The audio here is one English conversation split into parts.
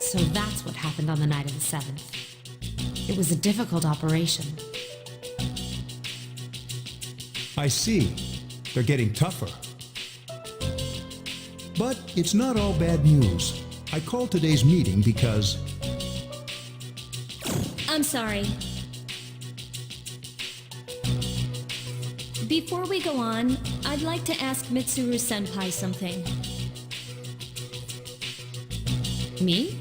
So that's what happened on the night of the 7th. It was a difficult operation. I see. They're getting tougher. But it's not all bad news. I called today's meeting because... I'm sorry. Before we go on, I'd like to ask Mitsuru-senpai something. Me?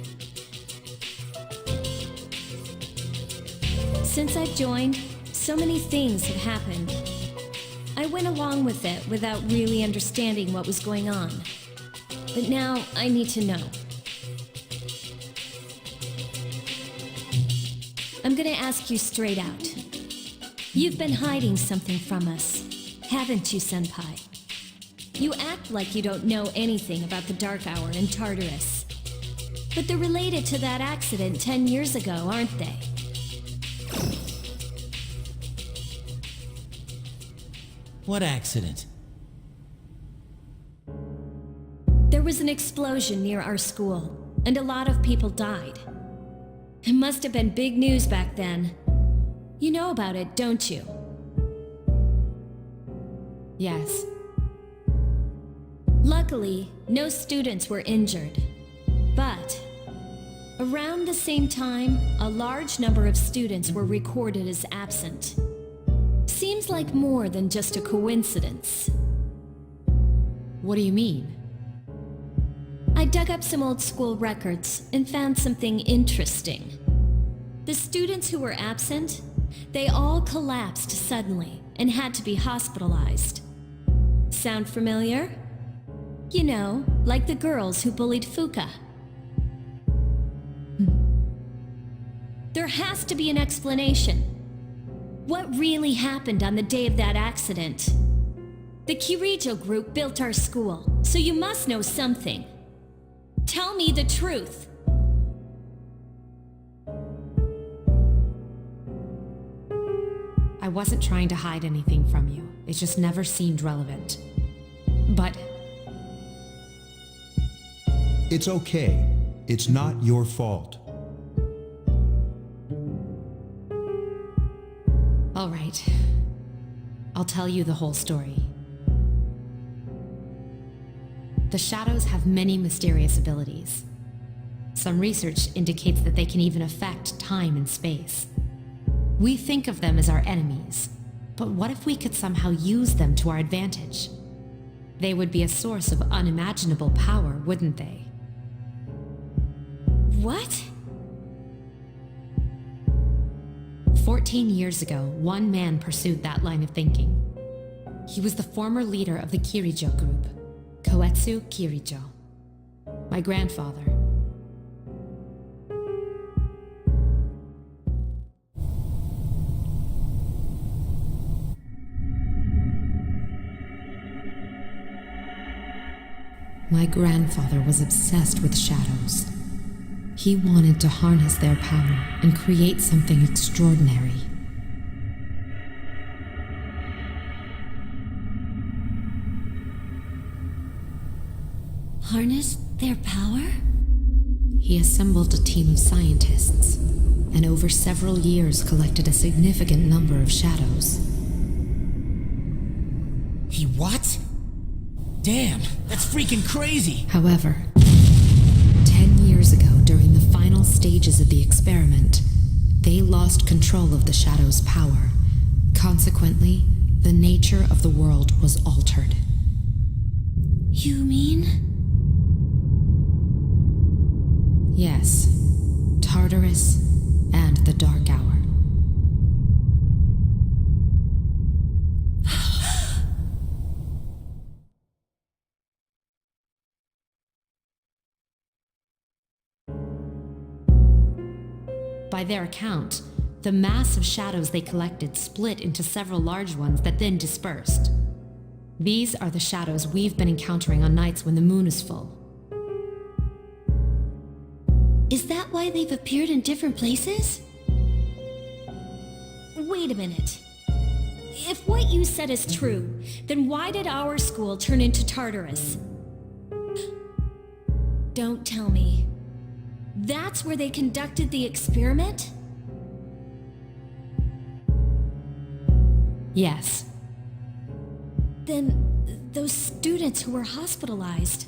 Since I've joined, so many things have happened. I went along with it without really understanding what was going on. But now I need to know. I'm gonna ask you straight out. You've been hiding something from us, haven't you, Senpai? You act like you don't know anything about the Dark Hour in Tartarus. But they're related to that accident 10 years ago, aren't they? What accident? There was an explosion near our school, and a lot of people died. It must have been big news back then. You know about it, don't you? Yes. Luckily, no students were injured. But around the same time, a large number of students were recorded as absent. Seems like more than just a coincidence. What do you mean? I dug up some old school records and found something interesting. The students who were absent, they all collapsed suddenly and had to be hospitalized. Sound familiar? You know, like the girls who bullied Fuka. There has to be an explanation. What really happened on the day of that accident? The Kirijo group built our school, so you must know something. Tell me the truth. I wasn't trying to hide anything from you. It just never seemed relevant. But... It's okay. It's not your fault. all right. I'll tell you the whole story. The shadows have many mysterious abilities. Some research indicates that they can even affect time and space. We think of them as our enemies, but what if we could somehow use them to our advantage? They would be a source of unimaginable power, wouldn't they? What? 14 years ago, one man pursued that line of thinking. He was the former leader of the Kirijo group, Koetsu Kirijo. My grandfather. My grandfather was obsessed with shadows. He wanted to harness their power and create something extraordinary. Harness their power? He assembled a team of scientists, and over several years collected a significant number of shadows. He what? Damn, that's freaking crazy! However, 10 years ago, during the final stages of the experiment, they lost control of the shadow's power. Consequently, the nature of the world was altered. You mean? Yes, Tartarus and the Dark Hour. By their account, the mass of shadows they collected split into several large ones that then dispersed. These are the shadows we've been encountering on nights when the moon is full. Is that why they've appeared in different places? Wait a minute. If what you said is true, then why did our school turn into Tartarus? Don't tell me. that's where they conducted the experiment? Yes. Then those students who were hospitalized.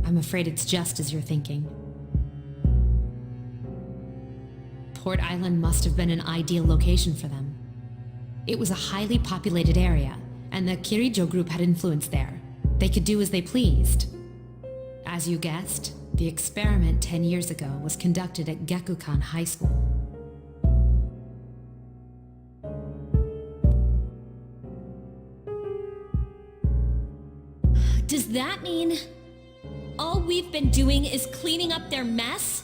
I'm afraid it's just as you're thinking. Port Island must have been an ideal location for them. It was a highly populated area, and the Kirijo group had influence there. They could do as they pleased. As you guessed, the experiment 10 years ago was conducted at Gekukan High School. Does that mean all we've been doing is cleaning up their mess?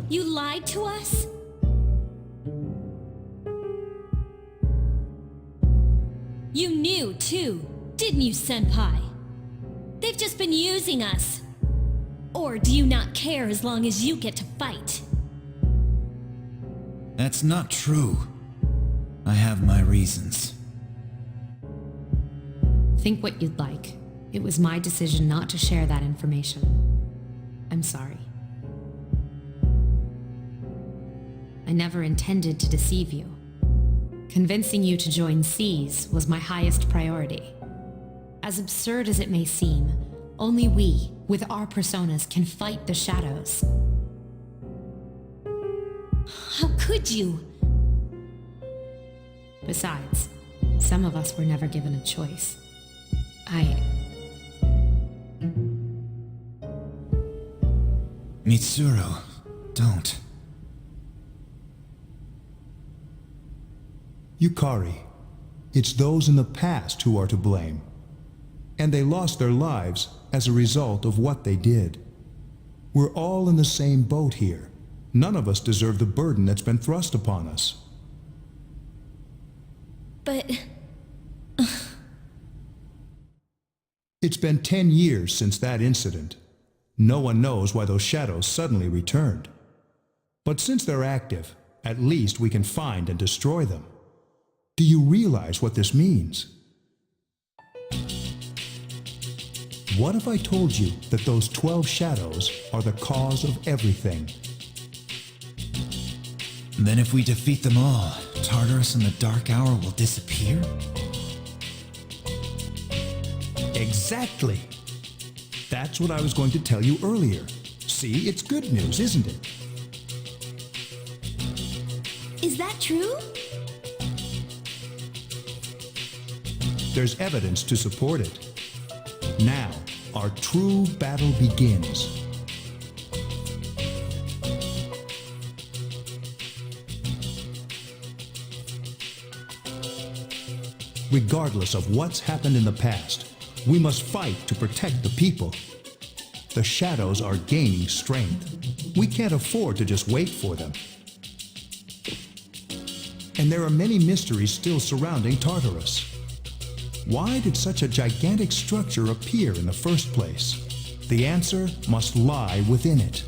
You lied to us? You knew, too, didn't you, Senpai? They've just been using us. Or do you not care as long as you get to fight? That's not true. I have my reasons. Think what you'd like. It was my decision not to share that information. I'm sorry. I never intended to deceive you. Convincing you to join SEAS was my highest priority. As absurd as it may seem, only we, with our personas, can fight the shadows. How could you? Besides, some of us were never given a choice. Mitsuru, don't. Yukari, it's those in the past who are to blame. And they lost their lives as a result of what they did. We're all in the same boat here. None of us deserve the burden that's been thrust upon us. But It's been 10 years since that incident. No one knows why those shadows suddenly returned. But since they're active, at least we can find and destroy them. Do you realize what this means? What if I told you that those 12 shadows are the cause of everything? Then if we defeat them all, Tartarus and the Dark Hour will disappear? Exactly. That's what I was going to tell you earlier. See, it's good news, isn't it? is that true? There's evidence to support it. Now, our true battle begins. Regardless of what's happened in the past, we must fight to protect the people. The shadows are gaining strength. We can't afford to just wait for them. And there are many mysteries still surrounding Tartarus. Why did such a gigantic structure appear in the first place? The answer must lie within it.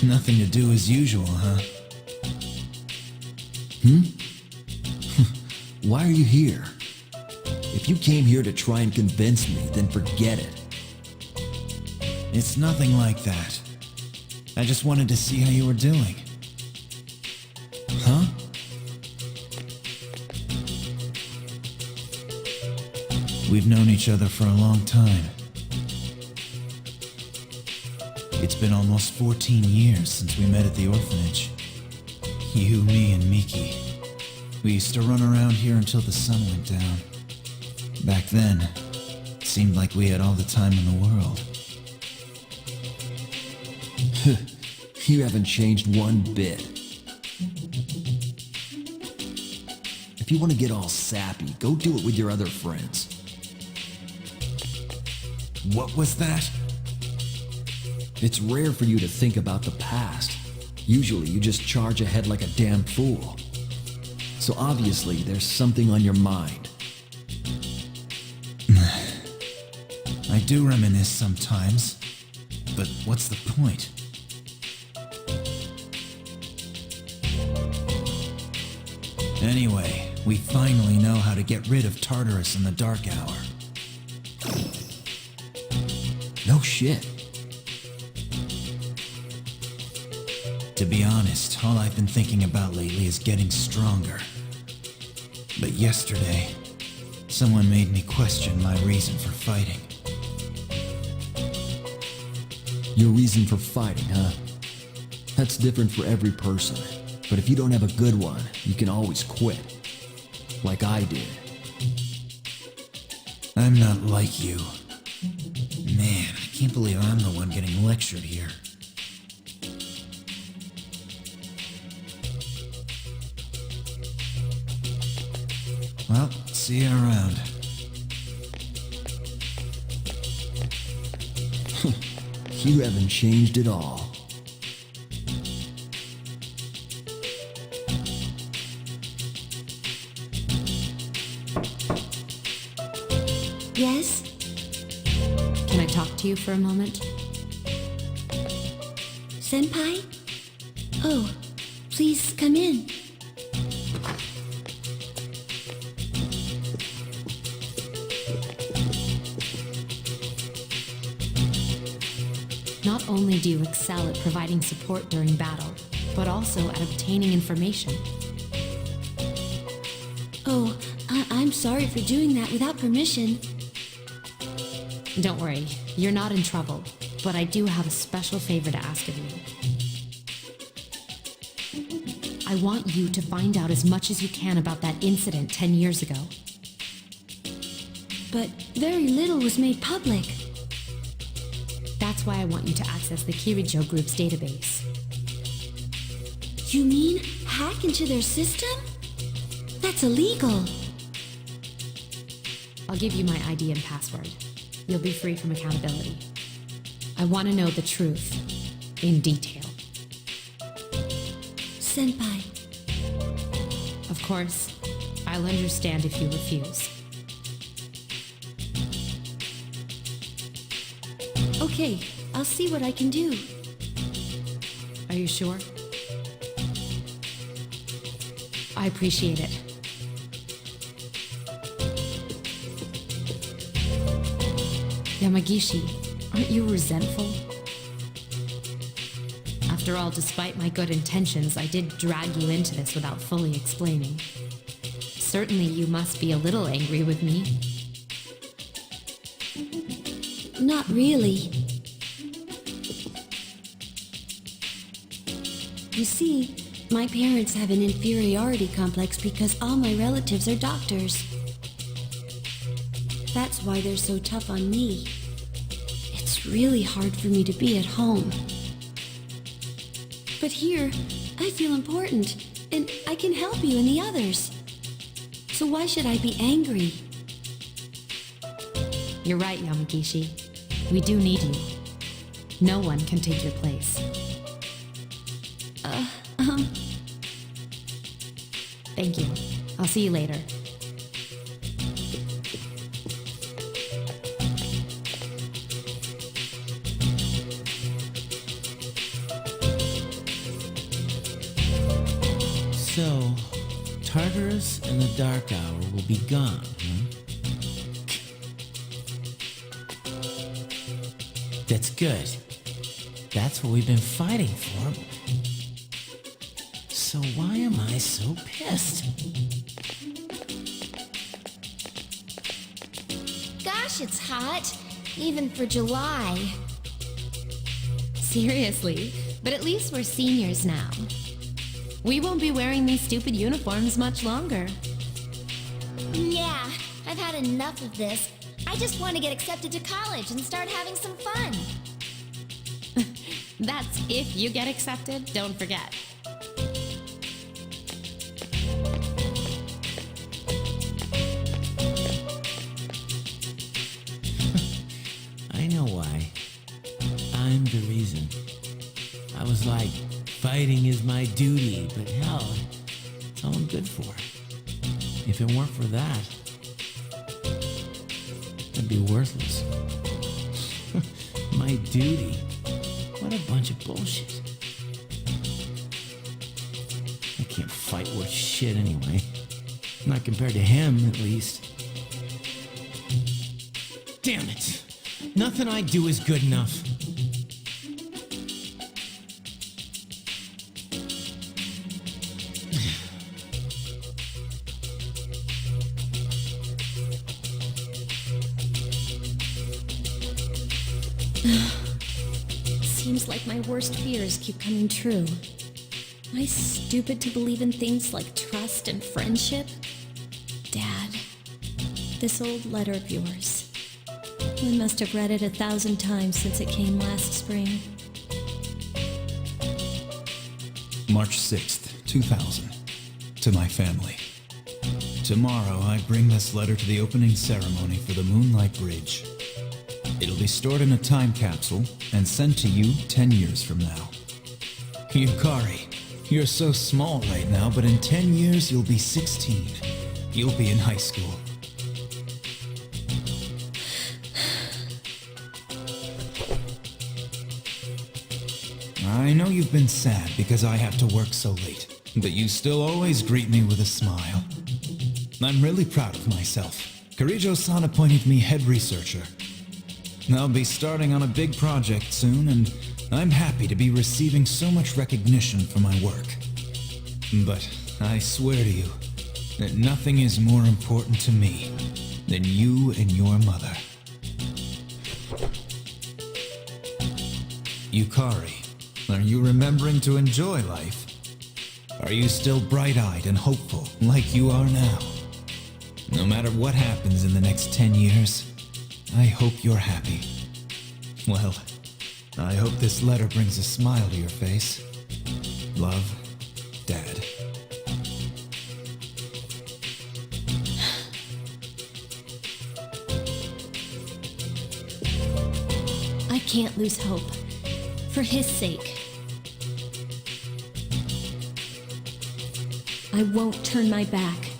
Nothing to do as usual, huh? Why are you here? If you came here to try and convince me, then forget it. It's nothing like that. I just wanted to see how you were doing. Huh? We've known each other for a long time. It's been almost 14 years since we met at the orphanage. You, me, and Miki. We used to run around here until the sun went down. Back then, it seemed like we had all the time in the world. You haven't changed one bit. If you want to get all sappy, go do it with your other friends. What was that? It's rare for you to think about the past. Usually you just charge ahead like a damn fool. So obviously there's something on your mind. I do reminisce sometimes, but what's the point? Anyway, we finally know how to get rid of Tartarus in the Dark Hour. No shit. To be honest, all I've been thinking about lately is getting stronger. But yesterday, someone made me question my reason for fighting. Your reason for fighting, huh? That's different for every person. But if you don't have a good one, you can always quit. Like I did. I'm not like you. Man, I can't believe I'm the one getting lectured here. Well, see you around. You haven't changed at all. Yes? Can I talk to you for a moment? Senpai? Oh, please come in. Not only do you excel at providing support during battle, but also at obtaining information. Oh, I'm sorry for doing that without permission. Don't worry, you're not in trouble, but I do have a special favor to ask of you. I want you to find out as much as you can about that incident 10 years ago. But very little was made public. That's why I want you to access the Kirijo Group's database. You mean hack into their system? That's illegal. I'll give you my ID and password. You'll be free from accountability. I want to know the truth, in detail. Senpai. Of course, I'll understand if you refuse. Okay, I'll see what I can do. Are you sure? I appreciate it. Yamagishi, aren't you resentful? After all, despite my good intentions, I did drag you into this without fully explaining. Certainly you must be a little angry with me. Not really. You see, my parents have an inferiority complex because all my relatives are doctors. That's why they're so tough on me. It's really hard for me to be at home. But here, I feel important, and I can help you and the others. So why should I be angry? You're right, Yamagishi. We do need you. No one can take your place. Thank you. I'll see you later. So, Tartarus and the Dark Hour will be gone, huh? That's good. That's what we've been fighting for. So why am I so pissed? Gosh, it's hot. Even for July. Seriously, but at least we're seniors now. We won't be wearing these stupid uniforms much longer. Yeah, I've had enough of this. I just want to get accepted to college and start having some fun. That's if you get accepted, don't forget. I know why. I'm the reason. I was like, fighting is my duty, but hell, it's all I'm good for. If it weren't for that, I'd be worthless. My duty? What a bunch of bullshit. I can't fight worth shit anyway. Not compared to him, at least. Damn it! Nothing I do is good enough. Seems like my worst fears keep coming true. Am I stupid to believe in things like trust and friendship? Dad, this old letter of yours. I must have read it 1,000 times since it came last spring. March 6th, 2000. To my family. Tomorrow, I bring this letter to the opening ceremony for the Moonlight Bridge. It'll be stored in a time capsule and sent to you 10 years from now. Yukari, you're so small right now, but in 10 years you'll be 16. You'll be in high school. I know you've been sad because I have to work so late, but you still always greet me with a smile. I'm really proud of myself. Kirijo-san appointed me head researcher. I'll be starting on a big project soon, and I'm happy to be receiving so much recognition for my work. But I swear to you that nothing is more important to me than you and your mother. Yukari, are you remembering to enjoy life? Are you still bright-eyed and hopeful like you are now? No matter what happens in the next 10 years, I hope you're happy. Well, I hope this letter brings a smile to your face. Love, Dad. can't lose hope. For his sake. I won't turn my back.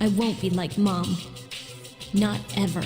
I won't be like Mom. Not ever.